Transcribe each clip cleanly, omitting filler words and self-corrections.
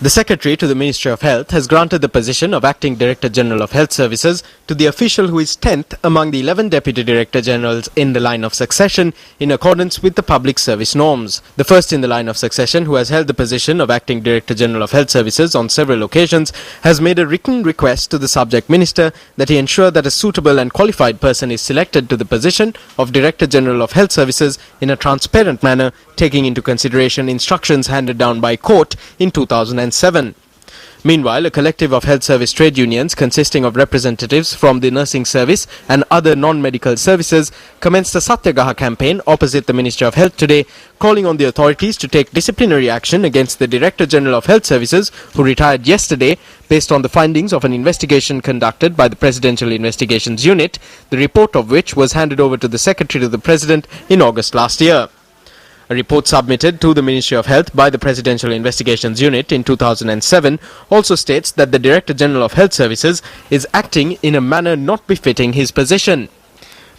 The Secretary to the Ministry of Health has granted the position of Acting Director General of Health Services to the official who is 10th among the 11 Deputy Director Generals in the line of succession in accordance with the public service norms. The first in the line of succession who has held the position of Acting Director General of Health Services on several occasions has made a written request to the subject minister that he ensure that a suitable and qualified person is selected to the position of Director General of Health Services in a transparent manner, taking into consideration instructions handed down by court in 2007. Meanwhile, a collective of health service trade unions consisting of representatives from the nursing service and other non-medical services commenced a Satyagaha campaign opposite the Ministry of Health today, calling on the authorities to take disciplinary action against the Director General of Health Services who retired yesterday based on the findings of an investigation conducted by the Presidential Investigations Unit, the report of which was handed over to the Secretary to the President in August last year. A report submitted to the Ministry of Health by the Presidential Investigations Unit in 2007 also states that the Director General of Health Services is acting in a manner not befitting his position.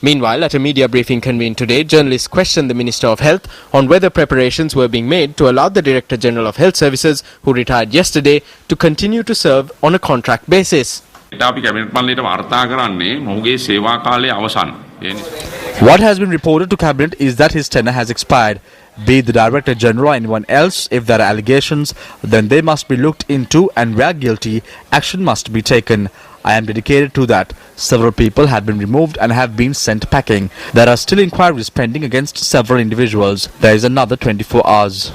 Meanwhile, at a media briefing convened today, journalists questioned the Minister of Health on whether preparations were being made to allow the Director General of Health Services, who retired yesterday, to continue to serve on a contract basis. What has been reported to Cabinet is that his tenure has expired. Be it the Director General or anyone else, if there are allegations, then they must be looked into, and where guilty, action must be taken. I am dedicated to that. Several people had been removed and have been sent packing. There are still inquiries pending against several individuals. There is another 24 hours.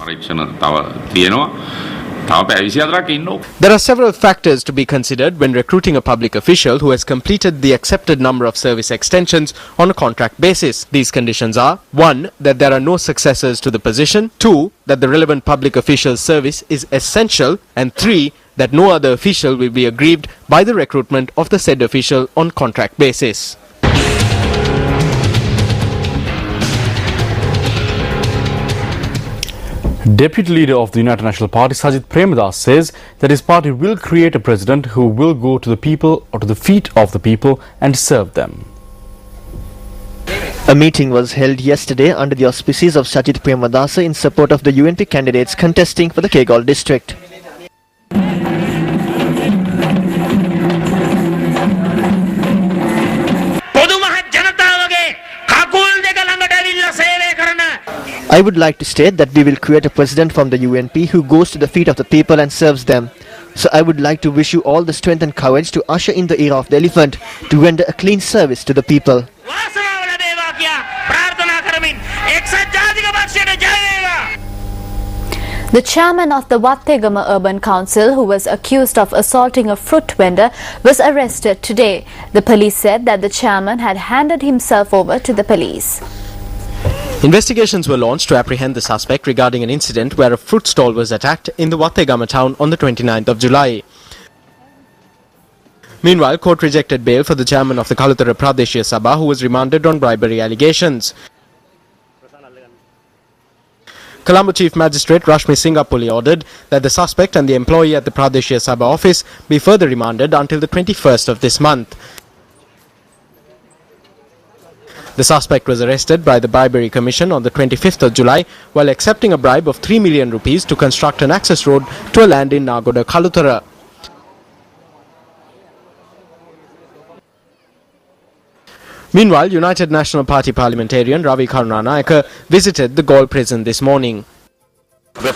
There are several factors to be considered when recruiting a public official who has completed the accepted number of service extensions on a contract basis. These conditions are: 1. That there are no successors to the position; 2. That the relevant public official's service is essential; and 3. That no other official will be aggrieved by the recruitment of the said official on contract basis. Deputy Leader of the United National Party, Sajid Premadas, says that his party will create a president who will go to the people or to the feet of the people and serve them. A meeting was held yesterday under the auspices of Sajid Premadas in support of the UNP candidates contesting for the Kegalle district. I would like to state that we will create a president from the UNP who goes to the feet of the people and serves them. So I would like to wish you all the strength and courage to usher in the era of the elephant, to render a clean service to the people. The chairman of the Wattegama Urban Council, who was accused of assaulting a fruit vendor, was arrested today. The police said that the chairman had handed himself over to the police. Investigations were launched to apprehend the suspect regarding an incident where a fruit stall was attacked in the Wattegama town on the 29th of July. Meanwhile, court rejected bail for the chairman of the Kalutara Pradeshiya Sabha, who was remanded on bribery allegations. Colombo Chief Magistrate Rashmi Singapuli ordered that the suspect and the employee at the Pradeshiya Sabha office be further remanded until the 21st of this month. The suspect was arrested by the Bribery Commission on the 25th of July while accepting a bribe of 3 million rupees to construct an access road to a land in Nagoda, Kalutara. Meanwhile, United National Party parliamentarian Ravi Karunanayaka visited the Galle prison this morning. Our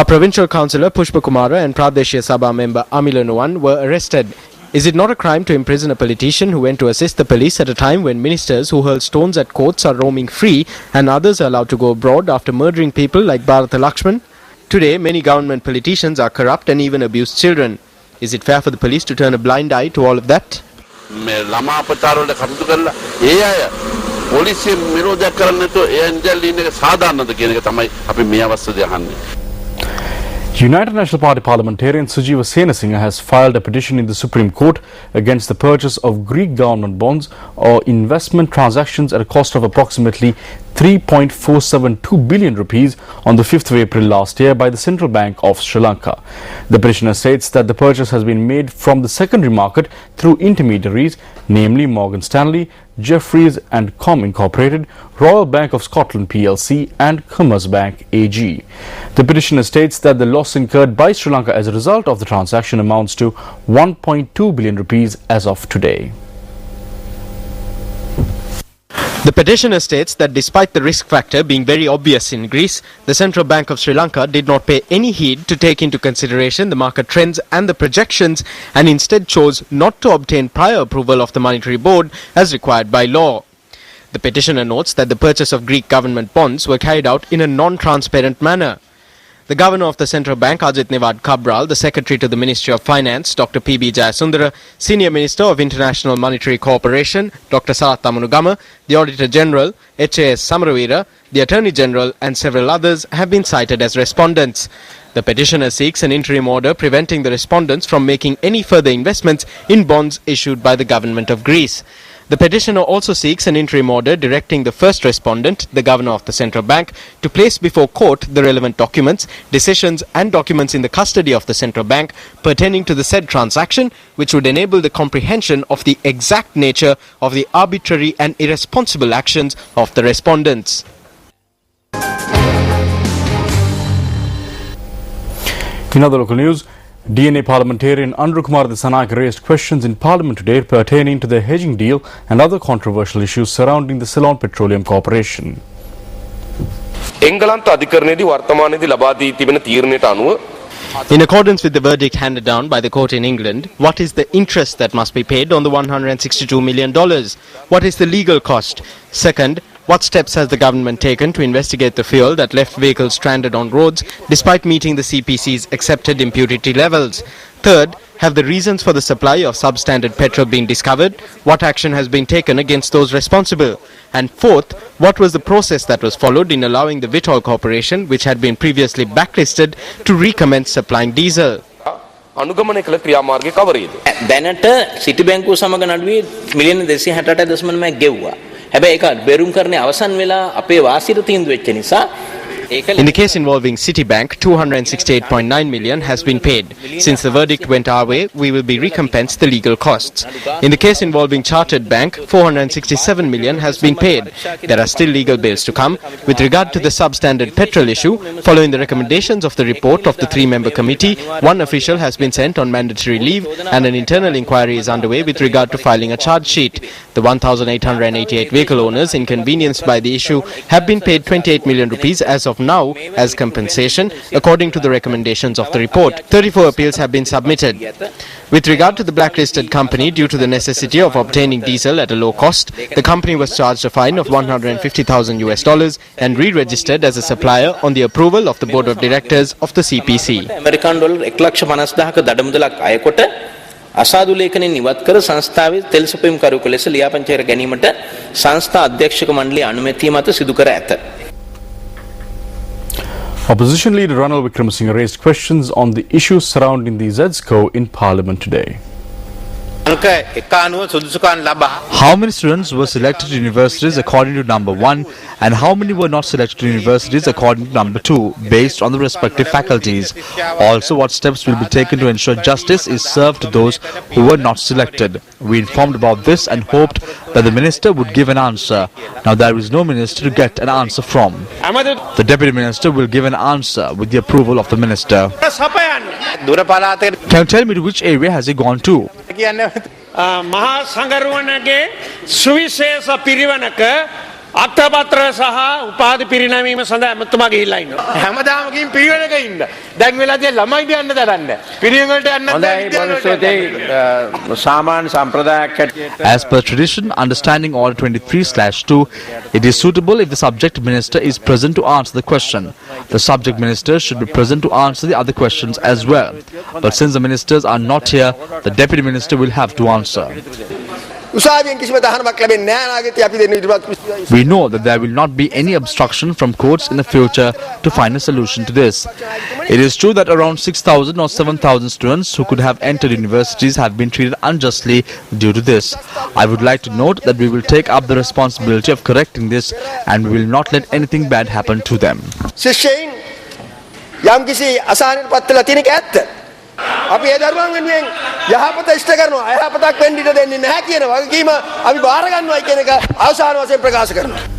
provincial councillor Pushpa Kumara and Pradeshiya Sabha member Amilanuwan were arrested. Is it not a crime to imprison a politician who went to assist the police at a time when ministers who hurl stones at courts are roaming free and others are allowed to go abroad after murdering people like Bharata Lakshman? Today, many government politicians are corrupt and even abuse children. Is it fair for the police to turn a blind eye to all of that? United National Party parliamentarian Sujiva Senasinghe has filed a petition in the Supreme Court against the purchase of Greek government bonds or investment transactions at a cost of approximately 3.472 billion rupees on the 5th of April last year by the Central Bank of Sri Lanka. The petitioner states that the purchase has been made from the secondary market through intermediaries, namely Morgan Stanley, Jeffreys and Com Incorporated, Royal Bank of Scotland PLC and Commerce Bank AG. The petitioner states that the loss incurred by Sri Lanka as a result of the transaction amounts to 1.2 billion rupees as of today. The petitioner states that despite the risk factor being very obvious in Greece, the Central Bank of Sri Lanka did not pay any heed to take into consideration the market trends and the projections, and instead chose not to obtain prior approval of the Monetary Board as required by law. The petitioner notes that the purchase of Greek government bonds were carried out in a non-transparent manner. The Governor of the Central Bank, Ajit Newad Cabral, the Secretary to the Ministry of Finance, Dr. P.B. Jayasundara, Senior Minister of International Monetary Cooperation, Dr. Sarath Tamanugama, the Auditor General, H.A.S. Samaravira, the Attorney General and several others have been cited as respondents. The petitioner seeks an interim order preventing the respondents from making any further investments in bonds issued by the Government of Greece. The petitioner also seeks an interim order directing the first respondent, the Governor of the Central Bank, to place before court the relevant documents, decisions and documents in the custody of the Central Bank pertaining to the said transaction, which would enable the comprehension of the exact nature of the arbitrary and irresponsible actions of the respondents. In other local news, DNA parliamentarian Andrew Kumar Dissanayake raised questions in Parliament today pertaining to the hedging deal and other controversial issues surrounding the Ceylon Petroleum Corporation. In accordance with the verdict handed down by the court in England, what is the interest that must be paid on the $162 million? What is the legal cost? Second, what steps has the government taken to investigate the fuel that left vehicles stranded on roads despite meeting the CPC's accepted impurity levels? Third, have the reasons for the supply of substandard petrol been discovered? What action has been taken against those responsible? And fourth, what was the process that was followed in allowing the Vitol Corporation, which had been previously blacklisted, to recommence supplying diesel? අනුගමනය කළ ක්‍රියාමාර්ගය කවරේද? දැනට සිටි බැංකුව සමග නඩුවේ මිලියන 268.9ක් ගෙව්වා. හැබැයි ඒක බෙරුම් කරන්නේ අවසන් වෙලා අපේ වාසියට තීන්දුව වෙච්ච නිසා In the case involving Citibank, 268.9 million has been paid. Since the verdict went our way, we will be recompensed the legal costs. In the case involving Chartered Bank, 467 million has been paid. There are still legal bills to come. With regard to the substandard petrol issue, following the recommendations of the report of the three-member committee, one official has been sent on mandatory leave and an internal inquiry is underway with regard to filing a charge sheet. The 1,888 vehicle owners inconvenienced by the issue have been paid 28 million rupees as of now as compensation, according to the recommendations of the report. 34 appeals have been submitted. With regard to the blacklisted company, due to the necessity of obtaining diesel at a low cost, the company was charged a fine of $150,000 and re-registered as a supplier on the approval of the board of directors of the CPC. අසාදු ලේඛනයෙන් ඉවත් කර සංස්ථාවේ තෙල් සුපීම් කරුක ලෙස ලියාපදිංචි කර ගැනීමට සංස්ථා අධ්‍යක්ෂක මණ්ඩලයේ අනුමැතිය මත සිදු කර ඇත. Opposition leader Ranil Wickremesinghe raised questions on the issues surrounding the ZESCO in Parliament today. How many students were selected to universities according to number 1 and how many were not selected to universities according to number 2 based on the respective faculties? Also, what steps will be taken to ensure justice is served to those who were not selected? We informed about this and hoped that the minister would give an answer. Now there is no minister to get an answer from. The deputy minister will give an answer with the approval of the minister. Can you tell me to which area has he gone to? මහා සංගරුවනගේ සුවිශේෂ පිරිවනක අත්පත්‍ර සහ උපාධි පිරිනැමීම සඳහා එතුමා ගිහිල්ලා ඉන්නවා. හැමදාම ගිහින් පිරිවෙනක ඉන්න. දැන් වෙලාදී ළමයි යන්න දරන්නේ. පිරිවෙන වලට යන්න As per tradition, understanding Order 23/2, it is suitable if the subject minister is present to answer the question. The subject minister should be present to answer the other questions as well. But since the ministers are not here, the deputy minister will have to answer. We know that there will not be any obstruction from courts in the future to find a solution to this. It is true that around 6,000 or 7,000 students who could have entered universities have been treated unjustly due to this. I would like to note that we will take up the responsibility of correcting this and we will not let anything bad happen to them. අපි ඒ දරුවන් වෙනුවෙන් යහපත ඉෂ්ට කරනවා. අයහපතක් වෙන්න ඉඩ දෙන්නේ නැහැ කියන වගකීම අපි බාර ගන්නවා කියන එක අවසාන වශයෙන් ප්‍රකාශ කරනවා.